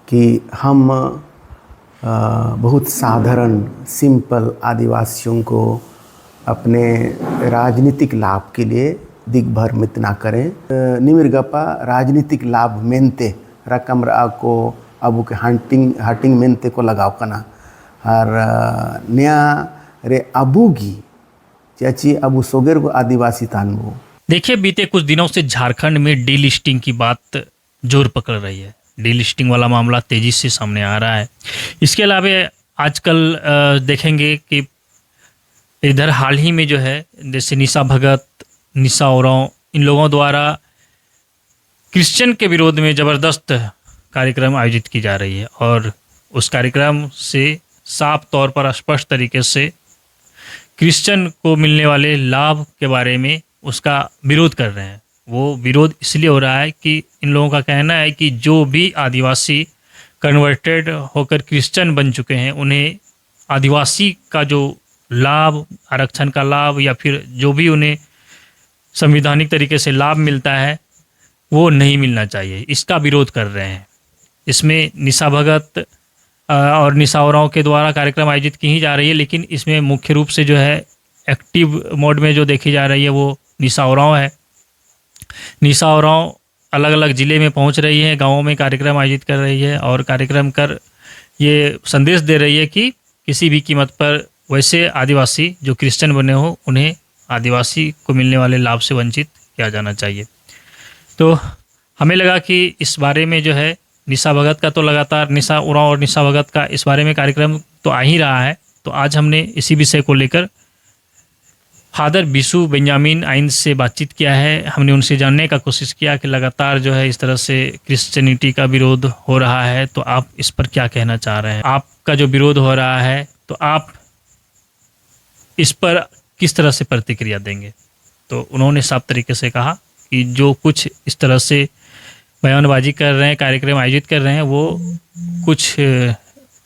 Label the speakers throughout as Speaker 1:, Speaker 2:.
Speaker 1: कि हम बहुत साधारण सिंपल आदिवासियों को अपने राजनीतिक लाभ के लिए दिग्भ्रमित ना करें। निमिरगपा राजनीतिक लाभ मेनते रकम को अबू के हंटिंग मेनते को लगाव कना और नया रे अबूगी चाची अबू सोगेर को आदिवासी तानबू।
Speaker 2: देखिए, बीते कुछ दिनों से झारखंड में डीलिस्टिंग की बात जोर पकड़ रही है। डीलिस्टिंग वाला मामला तेजी से सामने आ रहा है। इसके अलावा आजकल देखेंगे कि इधर हाल ही में जो है, जैसे निशा भगत, निशा ओरांव, इन लोगों द्वारा क्रिश्चियन के विरोध में ज़बरदस्त कार्यक्रम आयोजित की जा रही है और उस कार्यक्रम से साफ तौर पर स्पष्ट तरीके से क्रिश्चियन को मिलने वाले लाभ के बारे में उसका विरोध कर रहे हैं। वो विरोध इसलिए हो रहा है कि इन लोगों का कहना है कि जो भी आदिवासी कन्वर्टेड होकर क्रिश्चियन बन चुके हैं, उन्हें आदिवासी का जो लाभ, आरक्षण का लाभ या फिर जो भी उन्हें संवैधानिक तरीके से लाभ मिलता है वो नहीं मिलना चाहिए। इसका विरोध कर रहे हैं। इसमें निशा भगत और निशा ओरांव के द्वारा कार्यक्रम आयोजित की ही जा रही है, लेकिन इसमें मुख्य रूप से जो है एक्टिव मोड में जो देखी जा रही है वो निशा ओरांव है। निशा ओरांव अलग अलग ज़िले में पहुंच रही है, गाँवों में कार्यक्रम आयोजित कर रही है और कार्यक्रम कर ये संदेश दे रही है कि किसी भी कीमत पर वैसे आदिवासी जो क्रिश्चियन बने हो, उन्हें आदिवासी को मिलने वाले लाभ से वंचित किया जाना चाहिए। तो हमें लगा कि इस बारे में जो है निशा भगत का तो लगातार, निशा ओरांव और निशा भगत का इस बारे में कार्यक्रम तो आ ही रहा है, तो आज हमने इसी विषय को लेकर फादर बिशु बेंजामिन आइन से बातचीत किया है। हमने उनसे जानने का कोशिश किया कि लगातार जो है इस तरह से क्रिश्चियनिटी का विरोध हो रहा है, तो आप इस पर क्या कहना चाह रहे हैं? आपका जो विरोध हो रहा है तो आप इस पर किस तरह से प्रतिक्रिया देंगे? तो उन्होंने साफ तरीके से कहा कि जो कुछ इस तरह से बयानबाजी कर रहे हैं, कार्यक्रम आयोजित कर रहे हैं, वो कुछ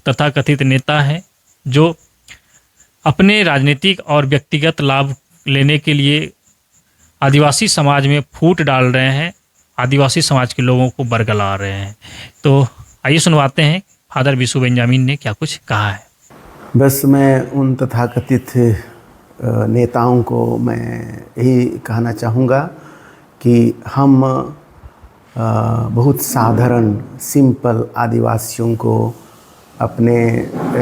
Speaker 2: तथाकथित नेता हैं जो अपने राजनीतिक और व्यक्तिगत लाभ लेने के लिए आदिवासी समाज में फूट डाल रहे हैं, आदिवासी समाज के लोगों को बरगला रहे हैं। तो आइए सुनवाते हैं फादर बिशु बेंजामिन ने क्या कुछ कहा है।
Speaker 1: बस मैं उन तथाकथित नेताओं को मैं यही कहना चाहूँगा कि हम बहुत साधारण सिंपल आदिवासियों को अपने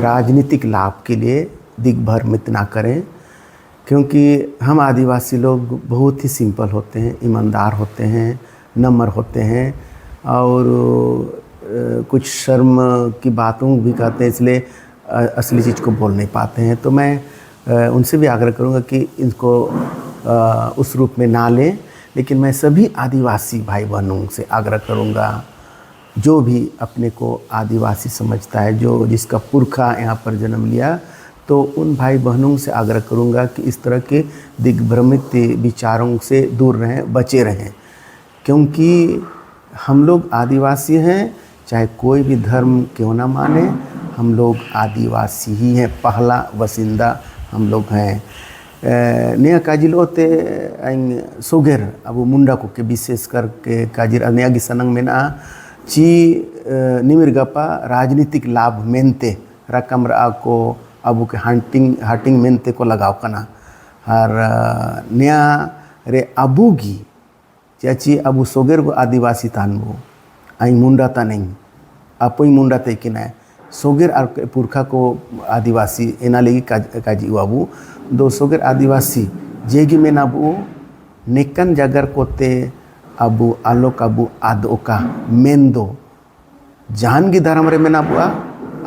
Speaker 1: राजनीतिक लाभ के लिए दिग्भ्रमित ना करें, क्योंकि हम आदिवासी लोग बहुत ही सिंपल होते हैं, ईमानदार होते हैं, नम्र होते हैं और कुछ शर्म की बातों भी कहते हैं, इसलिए असली चीज़ को बोल नहीं पाते हैं। तो मैं उनसे भी आग्रह करूंगा कि इनको उस रूप में ना लें, लेकिन मैं सभी आदिवासी भाई बहनों से आग्रह करूंगा, जो भी अपने को आदिवासी समझता है, जो जिसका पुरखा यहाँ पर जन्म लिया, तो उन भाई बहनों से आग्रह करूंगा कि इस तरह के दिग्भ्रमित विचारों से दूर रहें, बचे रहें, क्योंकि हम लोग आदिवासी हैं, चाहे कोई भी धर्म क्यों ना माने, हम लोग आदिवासी ही हैं, पहला वसिंदा हम लोग हैं। नया काजिलोते सोगेर अब मुंडा को के विशेष करके काजिर नया की सनंग में ना ची निमिरगपा राजनीतिक लाभ मेनते रकम को अबू के हंटिंग मेनते को लगाव कना और नया रे अबूगी चाची अबू सोगेर को आदिवासी तानबू आई मुंडा ता नहीं अपोई मुंडा ते कि ना सोगेर और पुरखा को आदिवासी एना लेगी काजी अबू दो सोगेर आदिवासी जेगी में नाबू नेकन जगर कोते अबू आलोक अबू आदोका मेंदो जान की धर्म रे में नाबुआ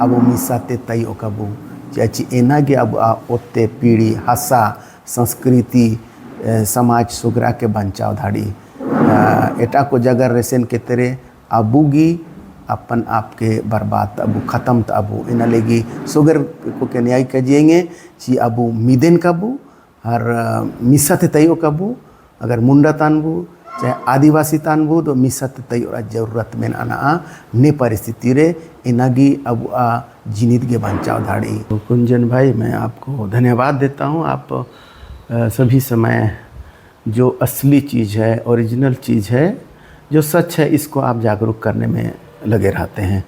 Speaker 1: अबू मिसाते तई ओकाबू चाची एना के अब ओते पीढ़ी हसा संस्कृति समाज सुगरा के बंचाव धाड़ी एटा को जगर रेसेन के तेरे अबूगी अपन आपके बर्बाद अबू ख़त्म तो अबू इन लेगी सुगर को के न्याय कजिएंगे ची अबू मिदेन कबू और मिसत तयो कबू अगर मुंडा तानबू चाहे आदिवासी तानबू तो मिसत तयो जरूरत में आना ने परिस्थिति रे इनागी अब जिनित के बंचाव धाड़ी। तो कुंजन भाई, मैं आपको धन्यवाद देता हूँ। आप सभी समय जो असली चीज़ है, ओरिजिनल चीज़ है, जो सच है, इसको आप जागरूक करने में लगे रहते हैं।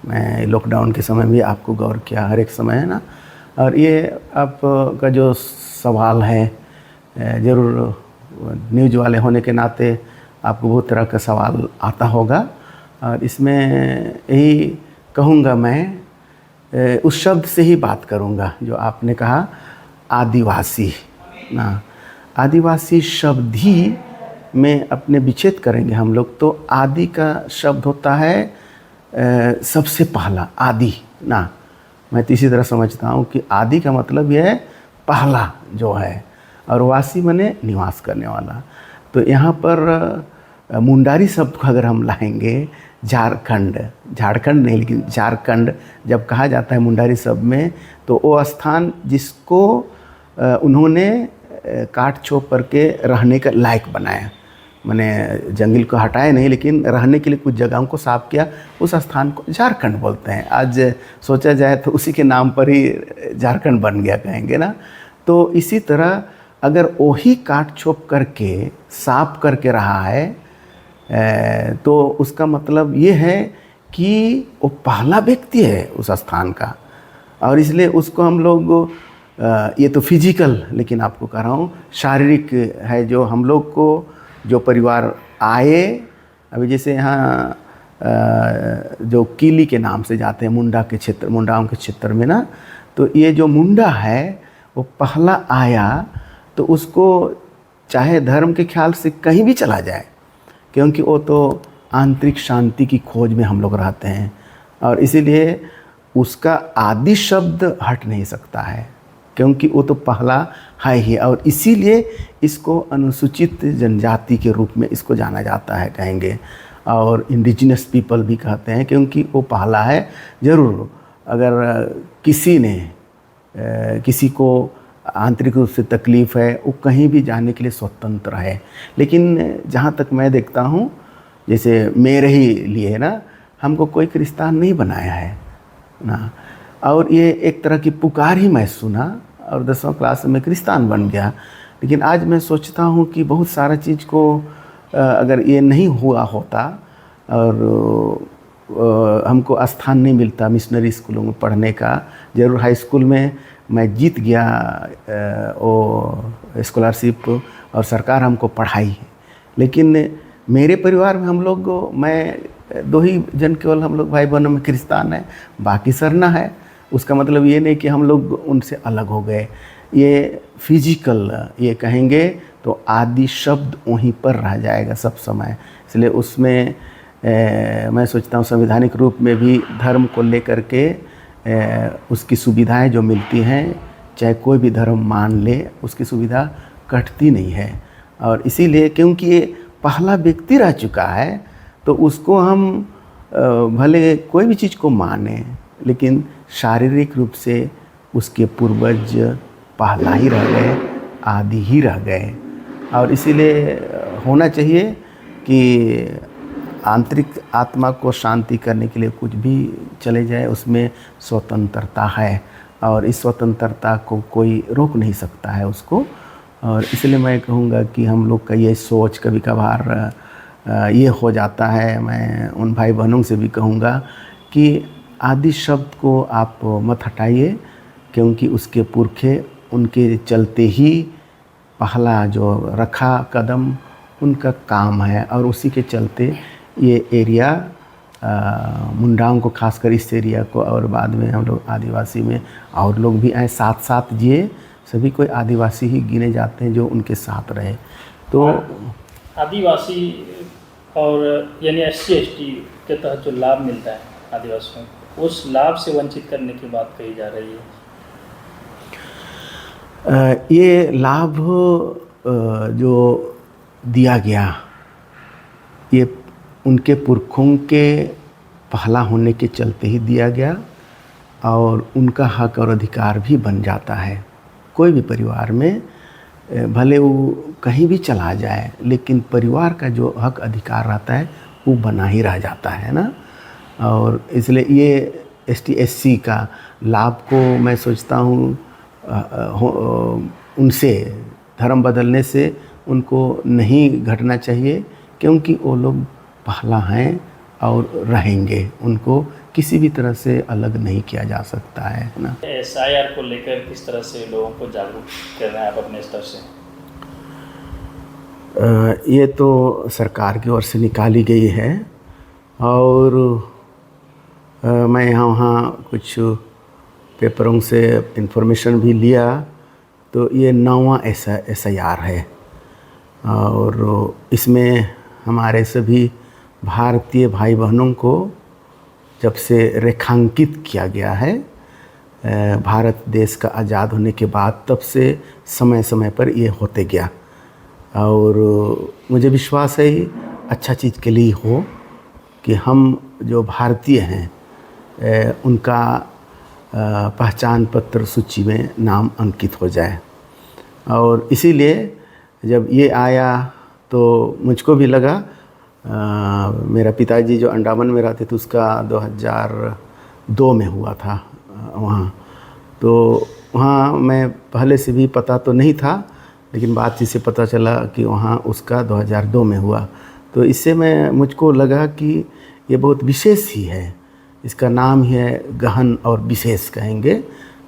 Speaker 1: मैं लॉकडाउन के समय भी आपको गौर किया, हर एक समय है ना। और ये आपका जो सवाल है, ज़रूर न्यूज़ वाले होने के नाते आपको बहुत तरह का सवाल आता होगा, और इसमें यही कहूँगा मैं, उस शब्द से ही बात करूँगा जो आपने कहा, आदिवासी ना। आदिवासी शब्द ही में अपने विच्छेद करेंगे हम लोग तो आदि का शब्द होता है सबसे पहला, आदि ना। मैं तो इसी तरह समझता हूँ कि आदि का मतलब यह है पहला जो है, और वासी माने निवास करने वाला। तो यहाँ पर मुंडारी शब्द को अगर हम लाएंगे, झारखंड नहीं लेकिन झारखंड जब कहा जाता है मुंडारी शब्द में, तो वो स्थान जिसको उन्होंने काट छोप करके रहने का लायक बनाया, माने जंगल को हटाए नहीं लेकिन रहने के लिए कुछ जगहों को साफ किया, उस स्थान को झारखंड बोलते हैं। आज सोचा जाए तो उसी के नाम पर ही झारखंड बन गया कहेंगे ना। तो इसी तरह अगर वही काट छोप करके साफ करके रहा है तो उसका मतलब ये है कि वो पहला व्यक्ति है उस स्थान का, और इसलिए उसको हम लोग ये तो फिजिकल, लेकिन आपको कह रहा हूँ शारीरिक है। जो हम लोग को जो परिवार आए, अभी जैसे यहाँ जो कीली के नाम से जाते हैं मुंडाओं के क्षेत्र में ना, तो ये जो मुंडा है वो पहला आया, तो उसको चाहे धर्म के ख्याल से कहीं भी चला जाए, क्योंकि वो तो आंतरिक शांति की खोज में हम लोग रहते हैं, और इसीलिए उसका आदि शब्द हट नहीं सकता है, क्योंकि वो तो पहला है ही। और इसीलिए इसको अनुसूचित जनजाति के रूप में इसको जाना जाता है कहेंगे, और इंडिजिनस पीपल भी कहते हैं, क्योंकि वो पहला है। ज़रूर अगर किसी ने किसी को आंतरिक रूप से तकलीफ़ है, वो कहीं भी जाने के लिए स्वतंत्र है। लेकिन जहाँ तक मैं देखता हूँ, जैसे मेरे ही लिए ना, हमको कोई क्रिस्तान नहीं बनाया है ना, और ये एक तरह की पुकार ही मैं सुना और 10वीं क्लास में क्रिस्तान बन गया। लेकिन आज मैं सोचता हूँ कि बहुत सारा चीज़ को अगर ये नहीं हुआ होता और हमको स्थान नहीं मिलता मिशनरी स्कूलों में पढ़ने का, ज़रूर हाई स्कूल में मैं जीत गया वो स्कॉलरशिप और सरकार हमको पढ़ाई, लेकिन मेरे परिवार में हम लोग, मैं 2 ही जन केवल हम लोग भाई बहनों में क्रिस्तान है, बाकी सरना है। उसका मतलब ये नहीं कि हम लोग उनसे अलग हो गए, ये फिजिकल ये कहेंगे तो आदि शब्द वहीं पर रह जाएगा सब समय। इसलिए उसमें मैं सोचता हूँ संवैधानिक रूप में भी धर्म को लेकर के उसकी सुविधाएं जो मिलती हैं, चाहे कोई भी धर्म मान ले, उसकी सुविधा कटती नहीं है। और इसीलिए क्योंकि ये पहला व्यक्ति रह चुका है, तो उसको हम भले कोई भी चीज़ को माने, लेकिन शारीरिक रूप से उसके पूर्वज पहला ही रह गए, आदि ही रह गए। और इसीलिए होना चाहिए कि आंतरिक आत्मा को शांति करने के लिए कुछ भी चले जाए, उसमें स्वतंत्रता है, और इस स्वतंत्रता को कोई रोक नहीं सकता है उसको। और इसलिए मैं कहूँगा कि हम लोग का ये सोच कभी कभार ये हो जाता है। मैं उन भाई बहनों से भी कहूँगा कि आदि शब्द को आप मत हटाइए, क्योंकि उसके पुरखे उनके चलते ही पहला जो रखा कदम उनका काम है, और उसी के चलते ये एरिया मुंडाओं को, खासकर इस एरिया को, और बाद में हम लोग आदिवासी में और लोग भी आए, साथ साथ जिए, सभी कोई आदिवासी ही गिने जाते हैं जो उनके साथ रहे। तो
Speaker 2: आदिवासी और यानी SC/ST के तहत जो लाभ मिलता है आदिवासियों को, उस लाभ से वंचित करने की बात कही जा रही है।
Speaker 1: ये लाभ जो दिया गया, ये उनके पुरखों के पहला होने के चलते ही दिया गया, और उनका हक और अधिकार भी बन जाता है। कोई भी परिवार में भले वो कहीं भी चला जाए, लेकिन परिवार का जो हक अधिकार रहता है वो बना ही रह जाता है ना। और इसलिए ये ST/SC का लाभ को मैं सोचता हूँ उनसे धर्म बदलने से उनको नहीं घटना चाहिए, क्योंकि वो लोग पहला हैं और रहेंगे, उनको किसी भी तरह से अलग नहीं किया जा सकता है ना।
Speaker 2: SIR को लेकर किस तरह से लोगों को जागरूक कर रहे हैं आप अपने स्तर से?
Speaker 1: ये तो सरकार की ओर से निकाली गई है और मैं यहाँ वहाँ कुछ पेपरों से इन्फॉर्मेशन भी लिया, तो ये 9वां SIR है और इसमें हमारे सभी भारतीय भाई बहनों को जब से रेखांकित किया गया है भारत देश का आज़ाद होने के बाद, तब से समय समय पर ये होते गया और मुझे विश्वास है अच्छा चीज़ के लिए हो कि हम जो भारतीय हैं उनका पहचान पत्र सूची में नाम अंकित हो जाए। और इसीलिए जब ये आया तो मुझको भी लगा, मेरा पिताजी जो अंडमान में रहते थे उसका 2002 में हुआ था वहाँ, तो वहाँ मैं पहले से भी पता तो नहीं था, लेकिन बातचीत से पता चला कि वहाँ उसका 2002 में हुआ। तो इससे मुझको लगा कि ये बहुत विशेष ही है, इसका नाम ही है गहन और विशेष कहेंगे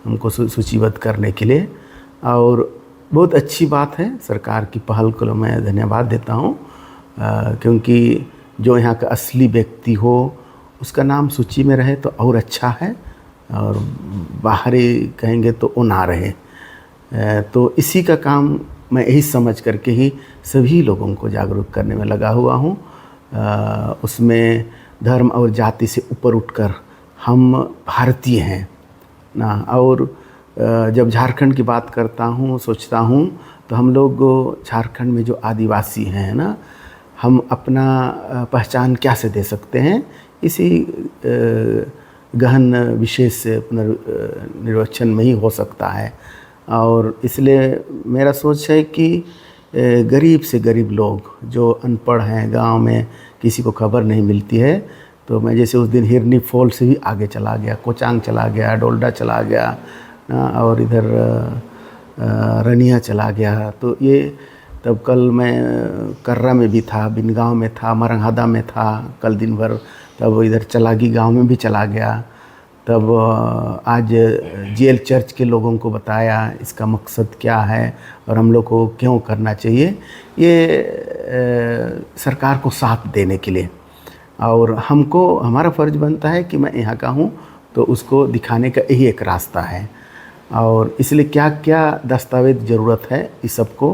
Speaker 1: हमको सूचीबद्ध करने के लिए। और बहुत अच्छी बात है, सरकार की पहल को मैं धन्यवाद देता हूँ, क्योंकि जो यहाँ का असली व्यक्ति हो उसका नाम सूची में रहे तो और अच्छा है, और बाहरी कहेंगे तो वो ना रहे। तो इसी का काम मैं यही समझ करके ही सभी लोगों को जागरूक करने में लगा हुआ हूँ। उसमें धर्म और जाति से ऊपर उठकर हम भारतीय हैं ना। और जब झारखंड की बात करता हूँ, सोचता हूँ, तो हम लोग झारखंड में जो आदिवासी हैं ना, हम अपना पहचान क्या से दे सकते हैं, इसी गहन विशेष से पुनर्निर्वचन में ही हो सकता है। और इसलिए मेरा सोच है कि गरीब से गरीब लोग जो अनपढ़ हैं, गांव में किसी को खबर नहीं मिलती है, तो मैं जैसे उस दिन हिरनी फॉल से भी आगे चला गया, कोचांग चला गया, डोलडा चला गया और इधर रनिया चला गया। तो ये तब कल मैं कर्रा में भी था, बिनगांव में था, मरंगहादा में था कल दिन भर, तब इधर चलागी गांव में भी चला गया। तब आज जेल चर्च के लोगों को बताया इसका मकसद क्या है और हम लोग को क्यों करना चाहिए, ये सरकार को साथ देने के लिए। और हमको हमारा फ़र्ज़ बनता है कि मैं यहाँ का हूँ तो उसको दिखाने का यही एक रास्ता है। और इसलिए क्या क्या दस्तावेज़ ज़रूरत है इस सबको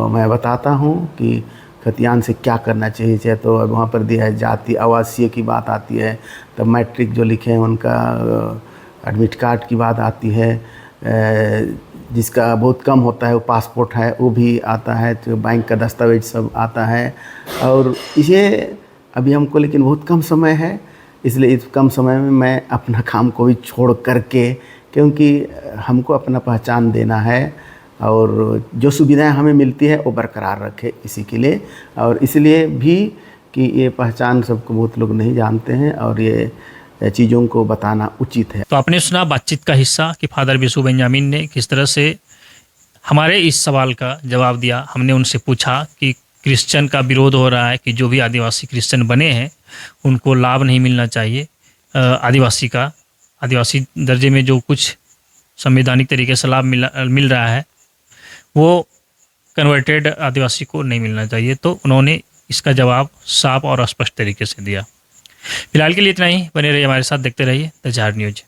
Speaker 1: मैं बताता हूँ कि खतियान से क्या करना चाहिए। चाहे तो अब वहाँ पर दिया है जाति आवासीय की बात आती है, तब मैट्रिक जो लिखे हैं उनका एडमिट कार्ड की बात आती है, जिसका बहुत कम होता है वो पासपोर्ट है वो भी आता है, तो बैंक का दस्तावेज सब आता है। और इसे अभी हमको लेकिन बहुत कम समय है, इसलिए इस कम समय में मैं अपना काम को भी छोड़ करके, क्योंकि हमको अपना पहचान देना है और जो सुविधाएं हमें मिलती है वो बरकरार रखे इसी के लिए। और इसलिए भी कि ये पहचान सबको बहुत लोग नहीं जानते हैं और ये चीज़ों को बताना उचित है।
Speaker 2: तो आपने सुना बातचीत का हिस्सा कि फादर बिशु बेंजामिन ने किस तरह से हमारे इस सवाल का जवाब दिया। हमने उनसे पूछा कि क्रिश्चियन का विरोध हो रहा है कि जो भी आदिवासी क्रिश्चियन बने हैं उनको लाभ नहीं मिलना चाहिए, आदिवासी दर्जे में जो कुछ संवैधानिक तरीके से लाभ मिल रहा है वो कन्वर्टेड आदिवासी को नहीं मिलना चाहिए। तो उन्होंने इसका जवाब साफ और स्पष्ट तरीके से दिया। फिलहाल के लिए इतना ही। बने रहिए हमारे साथ, देखते रहिए द झार न्यूज।